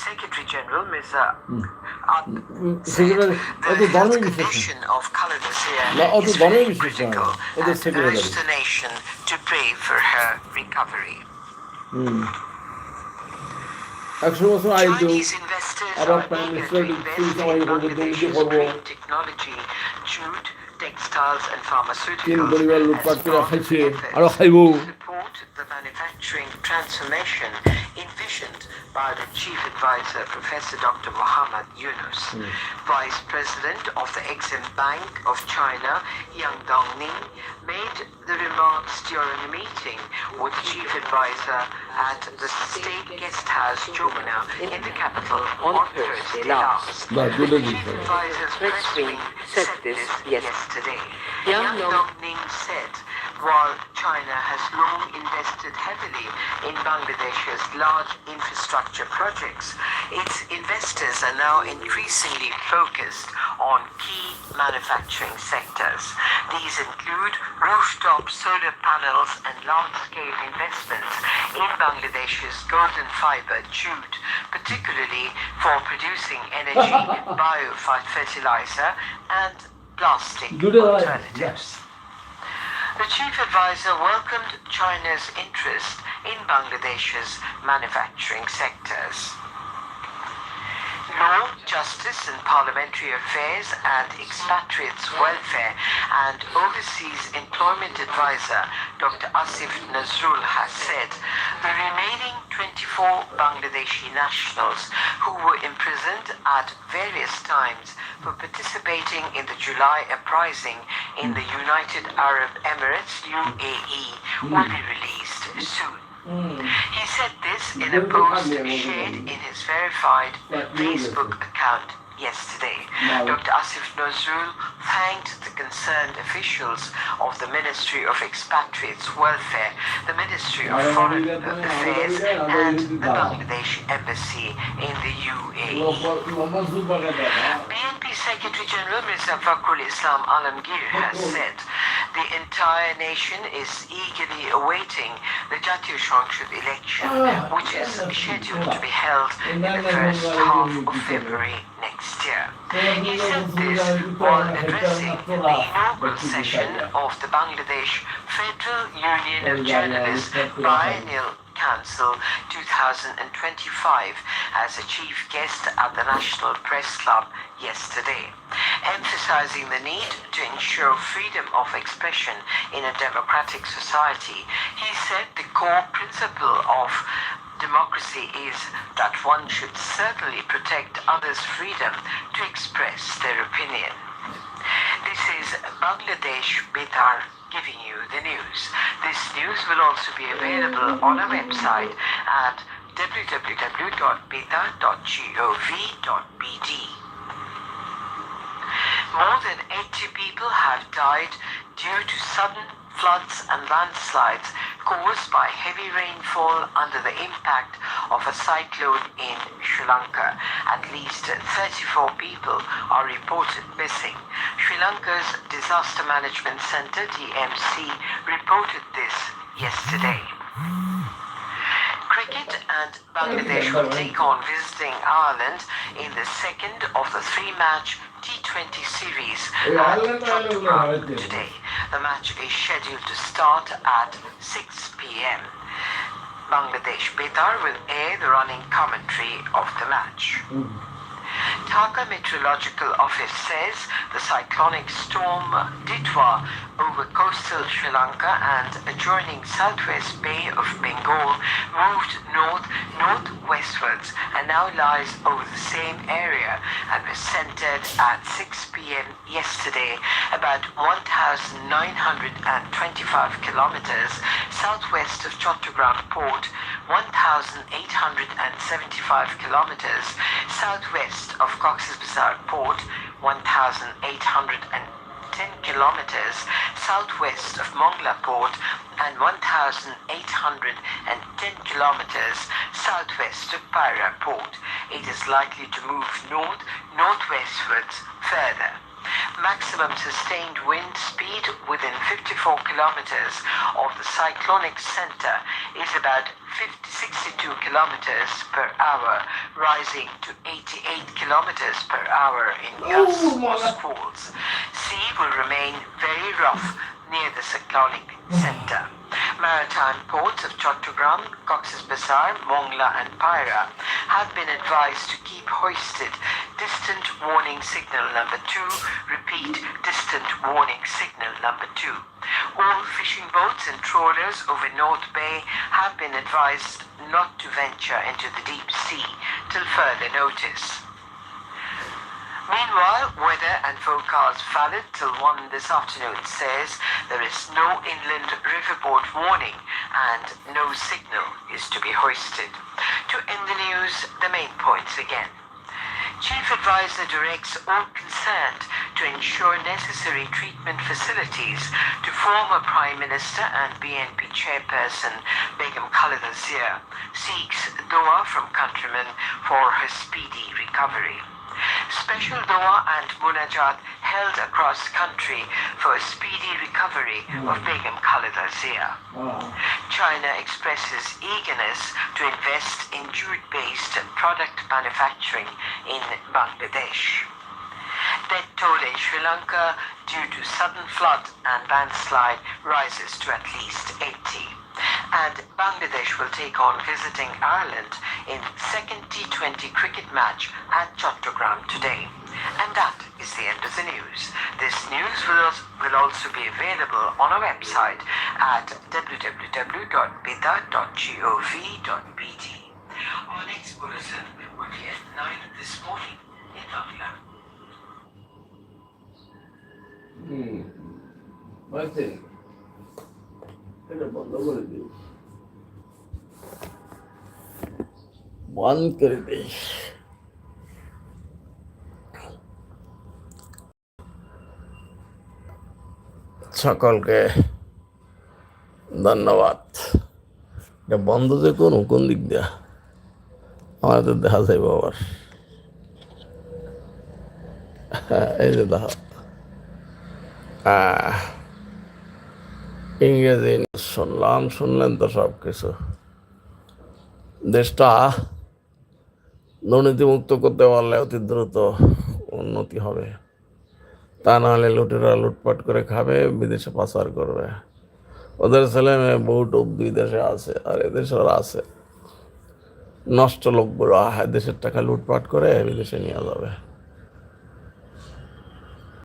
Secretary General, Ms. said the health condition of Khaleda Zia is very critical and urged the nation to pray for her recovery. Chinese investors are eager to invest in Bangladesh's green technology, jute, textiles and pharmaceuticals as part of the efforts to support the manufacturing transformation envisioned by the Chief Advisor, Professor Dr. Muhammad Yunus. Vice President of the Exim Bank of China, Yang Dongning, made the remarks during a meeting with Chief Advisor at the State Guest House, Jomuna, in the capital on Thursday last. The Chief Advisor's press wing said this yesterday. Yang Dongning said, while China has long invested heavily in Bangladesh's large infrastructure projects, its investors are now increasingly focused on key manufacturing sectors. These include rooftop solar panels and large-scale investments in Bangladesh's golden fiber jute, particularly for producing energy, biofertilizer and plastic alternatives. The Chief Advisor welcomed China's interest in Bangladesh's manufacturing sectors. Law, Justice and Parliamentary Affairs and Expatriates Welfare and Overseas Employment Advisor Dr. Asif Nazrul has said the remaining 24 Bangladeshi nationals who were imprisoned at various times for participating in the July uprising in the United Arab Emirates, UAE, will be released soon. He said this in a post shared in his verified Facebook account yesterday. Dr. Asif Nazrul thanked the concerned officials of the Ministry of Expatriates Welfare, the Ministry of Foreign Affairs and the Bangladesh Embassy in the UAE. BNP Secretary General Mirza Fakhrul Islam Alamgir has said the entire nation is eagerly awaiting the Jatiyo সংসদ election, which is scheduled to be held in the first half of February next year. He said this while addressing the inaugural session of the Bangladesh Federal Union of Journalists Biennial Council 2025 as a chief guest at the National Press Club yesterday, emphasizing the need to ensure freedom of expression in a democratic society. He said the core principle of democracy is that one should certainly protect others' freedom to express their opinion. This is Bangladesh Betar giving you the news. This news will also be available on our website at www.betar.gov.bd. More than 80 people have died due to sudden floods and landslides caused by heavy rainfall under the impact of a cyclone in Sri Lanka. At least 34 people are reported missing. Sri Lanka's Disaster Management Center, DMC, reported this yesterday. Cricket and Bangladesh will take on visiting Ireland in the second of the three-match T20 series at Cheltenham today. The match is scheduled to start at 6 p.m. Bangladesh Betar will air the running commentary of the match. Dhaka Meteorological Office says the cyclonic storm Ditwa over coastal Sri Lanka and adjoining southwest Bay of Bengal moved northwestwards and now lies over the same area and was centered at 6 p.m. yesterday, about 1,925 kilometers southwest of Chattogram Port, 1,875 kilometers southwest of Cox's Bazar Port, 1,810 kilometers southwest of Mongla Port, and 1,810 kilometers southwest of Pyra Port. It is likely to move northwestwards further. Maximum sustained wind speed within 54 kilometers of the cyclonic center is about 62 kilometers per hour, rising to 88 kilometers per hour in gusts or squalls. Sea will remain very rough near the cyclonic center. Maritime ports of Chattogram, Cox's Bazar, Mongla and Paira have been advised to keep hoisted distant warning signal number 2, repeat distant warning signal number 2. All fishing boats and trawlers over North Bay have been advised not to venture into the deep sea till further notice. Meanwhile, weather and forecast valid till 1 this afternoon says there is no inland riverboat warning and no signal is to be hoisted. To end the news, the main points again. Chief Advisor directs all concerned to ensure necessary treatment facilities to former Prime Minister and BNP Chairperson Begum Khaleda Zia, seeks dua from countrymen for her speedy recovery. Special dua and munajat held across country for a speedy recovery of Begum Khaleda Zia. China expresses eagerness to invest in jute-based product manufacturing in Bangladesh. Death toll in Sri Lanka due to sudden flood and landslide rises to at least 80. And Bangladesh will take on visiting Ireland in second T20 cricket match at Chattogram today. And that is the end of the news. This news will also be available on our website at www.bida.gov.pt. Our next bulletin will be at 9 this morning in Bangla. बंद कर दे সকলকে ধন্যবাদ। এটা বন্ধ যে কোন দিক দিয়া আমার তো দেখা যাইব আবার। এই যে দেখো ইংরেজি শুনলেন তো সব কিছু। দেশটা দুর্নীতিমুক্ত করতে পারলে অতি দ্রুত উন্নতি হবে, তা নাহলে লুটেরা লুটপাট করে খাবে, বিদেশে পাচার করবে। ওদের ছেলে মেয়ে বহুত বিদেশে আছে, আর এদেশের আছে নষ্ট লোকগুলো দেশের টাকা লুটপাট করে বিদেশে নিয়ে যাবে।